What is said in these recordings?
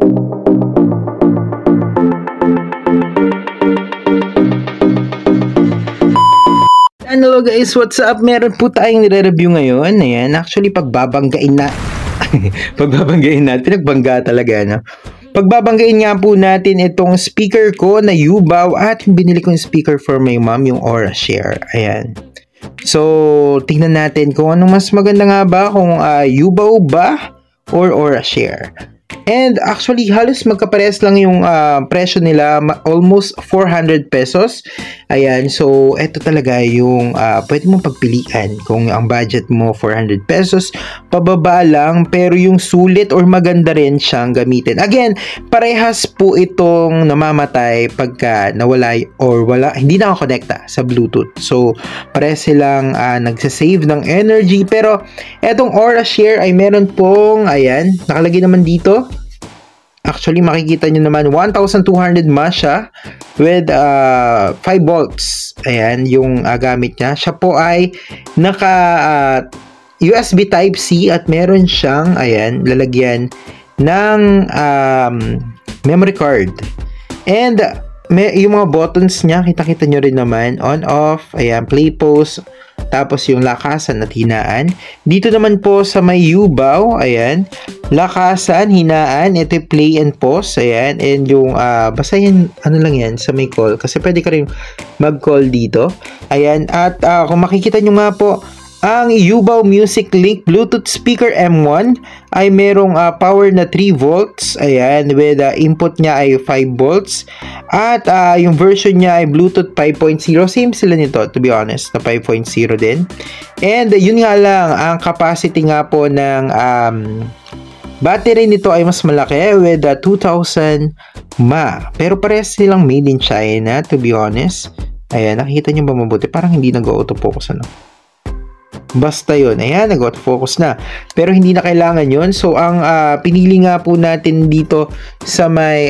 Hello guys, what's up? Meron po tayong nire-review ngayon. Ayan, actually pagbabanggain na pagbabanggain natin, pinagbangga talaga, no? Pagbabanggain nga po natin itong speaker ko na Yubaw at binili kong speaker for my mom, yung Aura Share. Ayan. So, tingnan natin kung anong mas maganda nga ba, kung Yubaw ba or Aura Share. And actually, halos magkaparehas lang yung presyo nila, almost 400 pesos. Ayan, so ito talaga yung pwede mong pagpilian kung ang budget mo 400 pesos, pababa lang, pero yung sulit or maganda rin siyang gamitin. Again, parehas po itong namamatay pagka nawala or wala, hindi nakakonekta sa Bluetooth. So, parehas silang nagsasave ng energy, pero etong Aura Share ay meron pong, ayan, nakalagay naman dito. Actually, makikita nyo naman, 1,200 mAh siya with 5 volts. Ayan, yung gamit niya. Siya po ay naka USB Type-C at meron siyang, ayan, lalagyan ng memory card. And yung mga buttons niya, kita-kita nyo rin naman, on, off, ayan, play, pause, tapos yung lakasan at hinaan. Dito naman po sa may Yubaw, ayan, lakasan, hinaan, ito play and pause, ayan, and yung, basta yan, ano lang yan, sa may call, kasi pwede ka rin mag-call dito, ayan, at kung makikita nyo nga po, ang Yubaw Music Link Bluetooth Speaker M1 ay merong power na 3 volts, ayan, with input niya ay 5 volts, at yung version niya ay Bluetooth 5.0, same sila nito to be honest, na 5.0 din. And yun nga lang, ang capacity nga po ng battery nito ay mas malaki with 2,000 mAh, pero parehas silang made in China to be honest. Ayan, nakikita nyo ba mabuti? Parang hindi nag-autofocus, ano? Basta yun, ayan, nag-autofocus na, pero hindi na kailangan yun. So ang pinili nga po natin dito sa may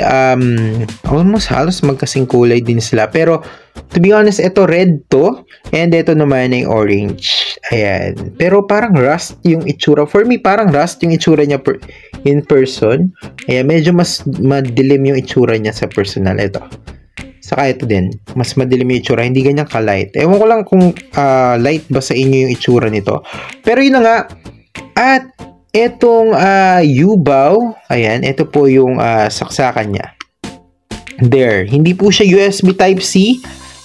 almost halos magkasing kulay din sila, pero to be honest, ito red to, and ito naman ay orange. Ayan, pero parang rust yung itsura. For me, parang rust yung itsura niya in person. Ayan, medyo mas madilim yung itsura niya sa personal. Ito, saka ito din, mas madilim yung itsura, hindi ganyan ka-light. Ewan ko lang kung light ba sa inyo yung itsura nito. Pero yun na nga. At itong Yubaw, ayan, ito po yung saksakan niya. There, hindi po siya USB Type-C.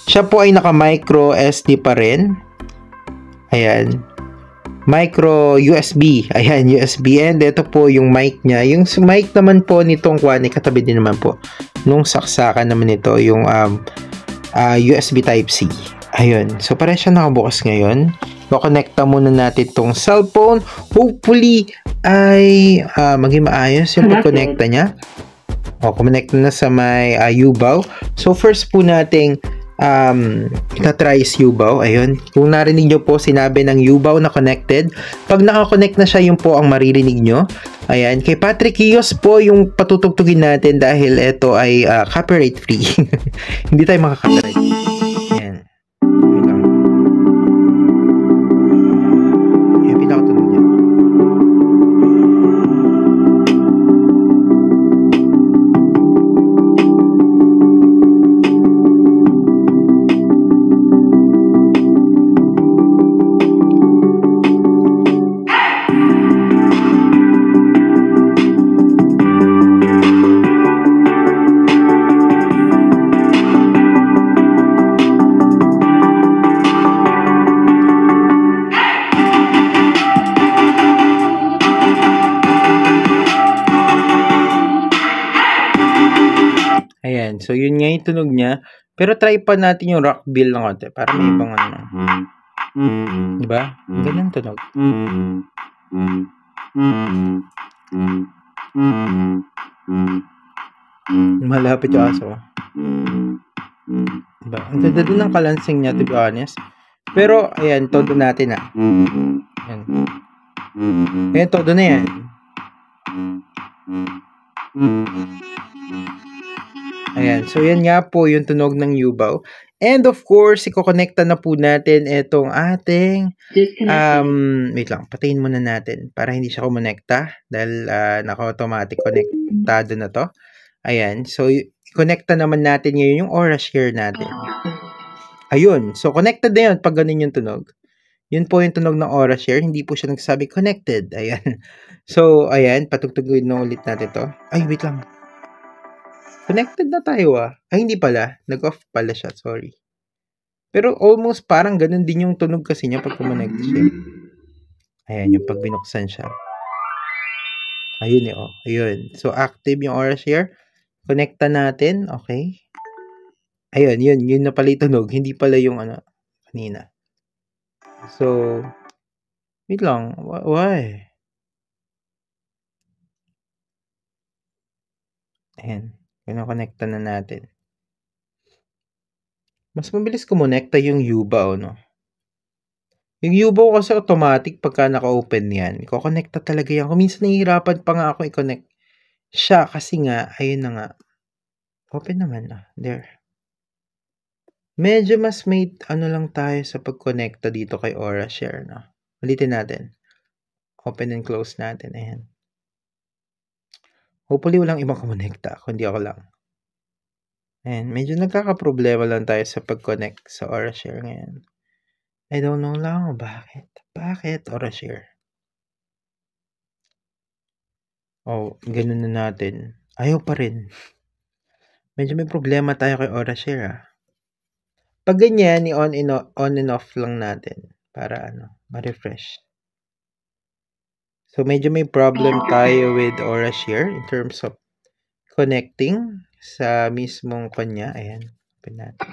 Siya po ay naka-micro SD pa rin. Ayan. Micro USB. Ayan, USB. And ito po yung mic niya. Yung mic naman po nitong katabi din naman po nung saksakan naman ito, yung USB Type-C. Ayun. So, parang siya nakabukas ngayon. Kukonekta muna natin tong cellphone. Hopefully, ay maging maayos yung pag-connecta niya. O, kumonekta na sa may Yubaw. So, first po nating itatry is Yubaw. Ayun. Kung narinig nyo po, sinabi ng Yubaw na connected. Pag nakakonect na siya, yun po ang maririnig nyo. Ayan. Kay Patrick Kios po yung patutugtugin natin dahil ito ay copyright free. Hindi tayo makaka-copyright. Ayan. Ayan, pinakatunog niya. Ayan, so yun nga yung tunog niya. Pero try pa natin yung rock bill ng konti para may ibang ano. Diba? Ganyan tunog. Malapit yung aso. Diba? Ang ganda din ng kalansing niya to be honest. Pero, ayan, todo natin Ayan. Ayan, todo na yan. Ayan, so yan nga po yung tunog ng Yubaw. And of course, iko-connecta na po natin itong ating wait lang, patayin muna natin para hindi siya kumonekta dahil naka-automatic connectado na to. Ayan, so i-connecta naman natin ngayon yung aura share natin. Ayun, so connected na yun pag ganun yung tunog. Yun po yung tunog ng aura share, hindi po siya nagsabi connected. Ayan. So, ayan, patugtugin na ulit natin to. Ay, wait lang. Connected na tayo Ay, hindi pala. Nag-off pala siya. Sorry. Pero almost parang ganun din yung tunog kasi niya pag kumonect siya. Ayan, yung pag binuksan siya. Ayun Ayun. So, active yung aura share. Connecta natin. Okay. Ayun, yun na pala yung tunog. Hindi pala yung kanina. So, wait lang. Why? Ayan. Kino-connecta na natin. Mas mabilis kumonekta yung Yuba, no? Yung Yuba kasi automatic pagka naka-open yan. Ko-connecta talaga yan. Kung minsan nahihirapan pa nga ako i-connect siya kasi nga, ayun na nga. Open naman There. Medyo mas may lang tayo sa pag-connecta dito kay Aura Share, no? Ulitin natin. Open and close natin. Ayan. Hopefully walang ibang kumonekta, kundi ako lang. Ayan, medyo nagkakaproblema lang tayo sa pag-connect sa Aura Share ngayon. I don't know lang bakit. Bakit Aura Share? Ganun na natin. Ayaw pa rin. Medyo may problema tayo kay Aura Share Pag ganyan, on and off lang natin para ma-refresh. So, medyo may problem tayo with Aura Share in terms of connecting sa mismong kanya. Ayan. Open natin.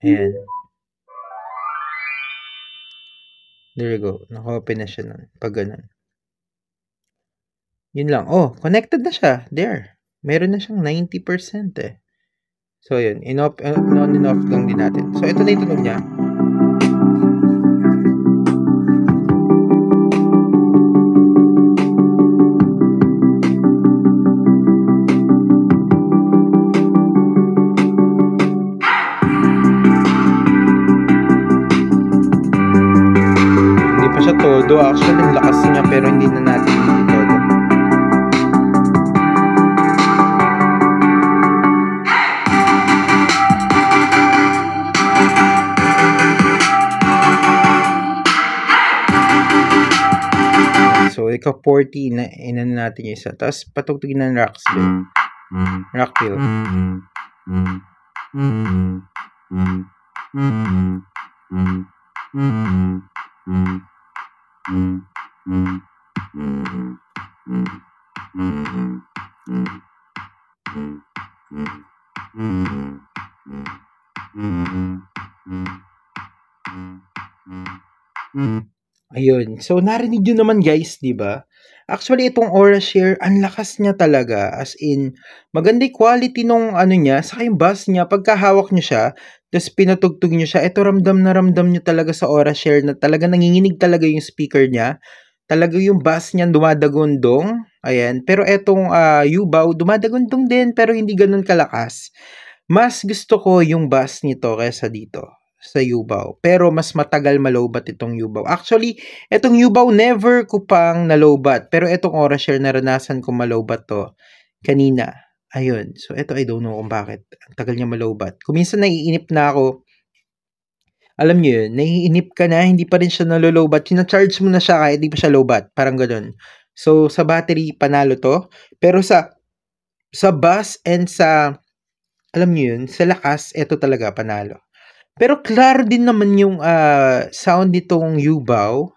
Ayan. There you go. Naka-open na siya nun. Pag ganun. Yun lang. Connected na siya. There. Meron na siyang 90% So, yun. On and off lang din natin. So, ito na yung tunog niya. Todo. Actually, ang lakas niya pero hindi na natin todo. So, ikaw 40 na inan natin yung isa. Tapos, patugtugin ng Rockville. Rockville. Ayun. So, narinig nyo naman guys, di ba? Actually, itong Aura Share, ang lakas niya talaga. As in, maganda quality nung niya, saka yung bass niya, pagkahawak nyo siya, tapos pinatugtog nyo siya, ito ramdam nyo talaga sa Aura Share na talaga nanginginig talaga yung speaker niya. Talaga yung bass niya dumadagundong. Ayan. Pero etong Yubaw, dumadagundong din, pero hindi ganun kalakas. Mas gusto ko yung bass nito kaysa dito sa Yubaw. Pero mas matagal malowbat itong Yubaw. Actually, itong Yubaw never ko pang nalowbat. Pero itong Aura Share naranasan ko malowbat to kanina. Ayun. So, ito I don't know kung bakit. Ang tagal niya malowbat. Kung minsan naiinip na ako, alam niyo yun, naiinip ka na, hindi pa rin siya nalolowbat. Sina-charge mo na siya kahit hindi pa siya lowbat. Parang gano'n. So, sa battery, panalo to. Pero sa bass and sa, alam niyo yun, sa lakas, ito talaga panalo. Pero klaro din naman yung sound nitong Yubaw.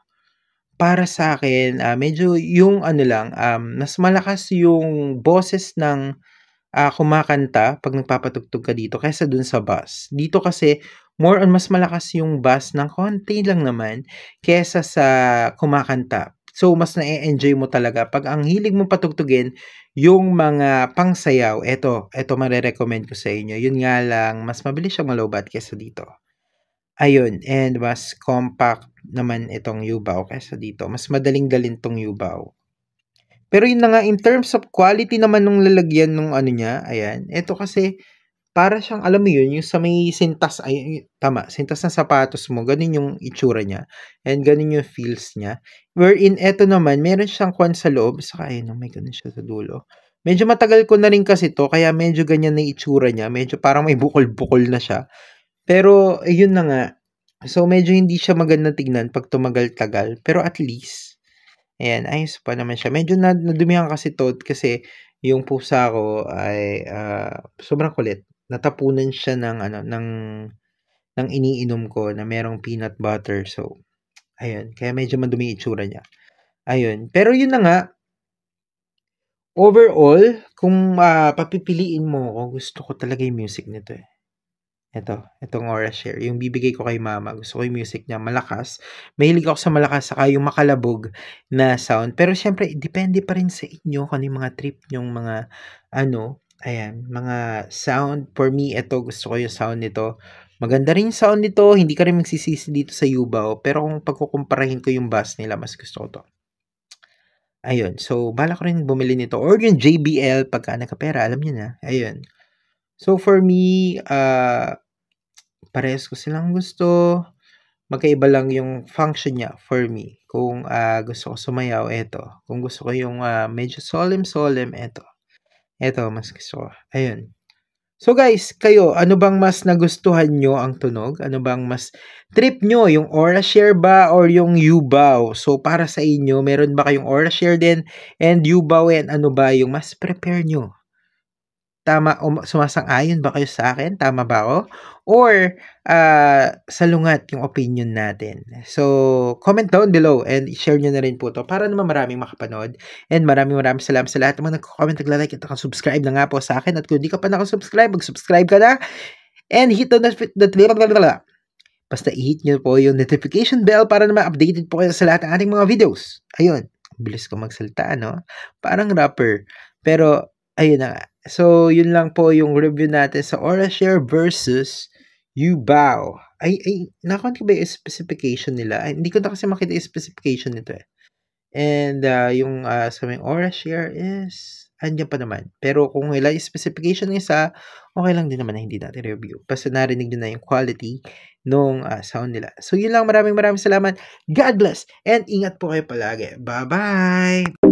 Para sa akin, medyo yung mas malakas yung boses ng kumakanta pag nagpapatugtog ka dito kaysa dun sa bass. Dito kasi, more on mas malakas yung bass ng konti lang naman kaysa sa kumakanta. So, mas na-enjoy mo talaga. Pag ang hilig mo patugtugin, yung mga pangsayaw, eto marirecommend ko sa inyo. Yun nga lang, mas mabilis siyang malowbat kaysa dito. Ayun, and mas compact naman itong Yubaw kaysa dito. Mas madaling dalhin tong Yubaw. Pero yun na nga, in terms of quality naman nung lalagyan nung niya, ayan, ito kasi, para siyang, alam mo yun, yung sa may sintas, ay, tama, sintas ng sapatos mo, ganun yung itsura niya. And ganun yung feels niya. Wherein, eto naman, meron siyang kwan sa loob, saka, ayun, may ganun siya sa dulo. Medyo matagal ko na rin kasi to, kaya medyo ganyan na itsura niya. Medyo parang may bukol-bukol na siya. Pero, ayun na nga. So, medyo hindi siya magandang tignan pag tumagal-tagal. Pero at least, ayan, ayos pa naman siya. Medyo nadumihan kasi to kasi yung pusa ko ay sobrang kulit. Natapunan siya ng ng iniinom ko na merong peanut butter. So, ayun, kaya medyo madumi yung itsura niya. Ayun. Pero yun na nga, overall, kung papipiliin mo ako, gusto ko talaga yung music nito eh. Itong Aura Share, yung bibigay ko kay mama. Gusto ko yung music niya, malakas. Mahilig ako sa malakas, saka yung makalabog na sound. Pero syempre, depende pa rin sa inyo kung ano yung mga trip nyong mga, ayan, mga sound. For me, gusto ko yung sound nito. Maganda rin yung sound nito, hindi ka rin magsisisi dito sa Yubao. Pero kung pagkukumparahin ko yung bass nila, mas gusto ko to. Ayun, so bala ko rin bumili nito. Or yung JBL, pagka nakapera, alam niyo na. Ayun. So, for me, parehas ko silang gusto. Magkaiba lang yung function niya for me. Kung gusto ko sumayaw, eto. Kung gusto ko yung medyo solemn, eto. Eto, mas gusto ko. Ayun. So guys, kayo, ano bang mas nagustuhan nyo ang tunog? Ano bang mas trip nyo? Yung Aura Share ba or yung Yubao? So para sa inyo, meron ba kayong Aura Share din and Yubao, and ano ba yung mas prepare nyo? Tama, sumasang-ayon ba kayo sa akin? Tama ba ako? Or salungat yung opinion natin? So, comment down below and share nyo na rin po to para naman maraming makapanood. And maraming salamat sa lahat ng mga nagko-comment, nagla-like at nakasubscribe na nga po sa akin. At kung di ka pa nakasubscribe, mag-subscribe ka na. And hit the basta i-hit nyo po yung notification bell para naman updated po kayo sa lahat ng ating mga videos. Ayun, bilis ko magsalita, no? Parang rapper. Pero, ayun na nga. So, yun lang po yung review natin sa Aura Share versus Yubao. Nakon ko ba yung specification nila? Hindi ko na kasi makita yung specification nito eh. And yung sa may Aura Share is andyan pa naman. Pero kung wala yung specification ng isa, okay lang din naman na hindi natin review. Basta narinig nyo na yung quality nung sound nila. So, yun lang. Maraming salamat. God bless. And ingat po kayo palagi. Bye-bye!